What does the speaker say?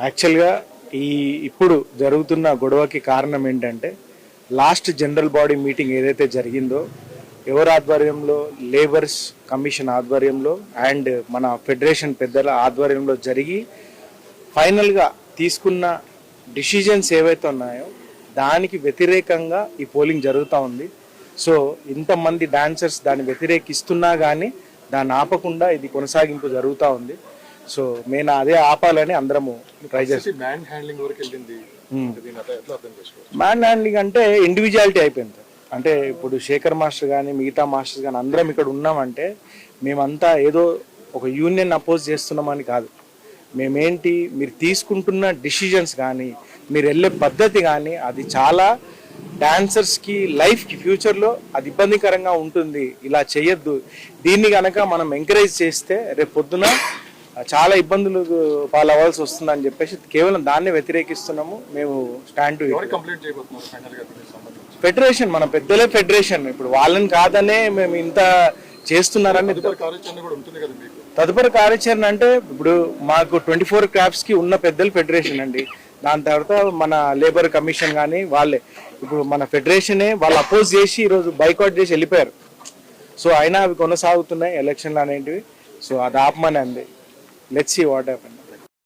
యాక్చువల్గా ఇప్పుడు జరుగుతున్న గొడవకి కారణం ఏంటంటే లాస్ట్ జనరల్ బాడీ మీటింగ్ ఏదైతే జరిగిందో ఎవరి ఆధ్వర్యంలో, లేబర్స్ కమిషన్ ఆధ్వర్యంలో అండ్ మన ఫెడరేషన్ పెద్దల ఆధ్వర్యంలో జరిగి ఫైనల్గా తీసుకున్న డిసిజన్స్ ఏవైతే ఉన్నాయో దానికి వ్యతిరేకంగా ఈ పోలింగ్ జరుగుతూ ఉంది. సో ఇంతమంది డాన్సర్స్ దాన్ని వ్యతిరేకిస్తున్నా కానీ దాన్ని ఆపకుండా ఇది కొనసాగింపు జరుగుతూ ఉంది. సో నేను అదే ఆపాలని అందరము ట్రై చేస్తాం. మ్యాన్ హ్యాండ్లింగ్ అంటే ఇండివిజువాలిటీ అయిపోయింది. అంటే ఇప్పుడు శేఖర్ మాస్టర్ కానీ మిగతా మాస్టర్స్ కానీ అందరం ఇక్కడ ఉన్నామంటే మేమంతా ఏదో ఒక యూనియన్ అపోజ్ చేస్తున్నామని కాదు. మేమేంటి, మీరు తీసుకుంటున్న డిసిజన్స్ కానీ మీరు వెళ్ళే పద్ధతి కానీ అది చాలా డాన్సర్స్కి లైఫ్కి ఫ్యూచర్లో అది ఇబ్బందికరంగా ఉంటుంది. ఇలా చేయొద్దు. దీన్ని కనుక మనం ఎంకరేజ్ చేస్తే రేపు పొద్దున చాలా ఇబ్బందులు పాలవ్వాల్సి వస్తుందని చెప్పేసి కేవలం దాన్ని వ్యతిరేకిస్తున్నాము. మేము స్టాండ్ ఫెడరేషన్, మన పెద్దలే ఫెడరేషన్. ఇప్పుడు వాళ్ళని కాదనే మేము ఇంత చేస్తున్నారని. తదుపరి కార్యాచరణ అంటే ఇప్పుడు మాకు 24 క్రాఫ్ట్స్కి ఉన్న పెద్దలు ఫెడరేషన్ అండి. దాని తర్వాత మన లేబర్ కమిషన్ కానీ వాళ్ళే. ఇప్పుడు మన ఫెడరేషనే వాళ్ళు అపోజ్ చేసి ఈరోజు బైకాట్ చేసి వెళ్ళిపోయారు. సో అయినా అవి కొనసాగుతున్నాయి ఎలక్షన్లు అనేటివి. సో అది ఆపమని అంది. Let's see what happen.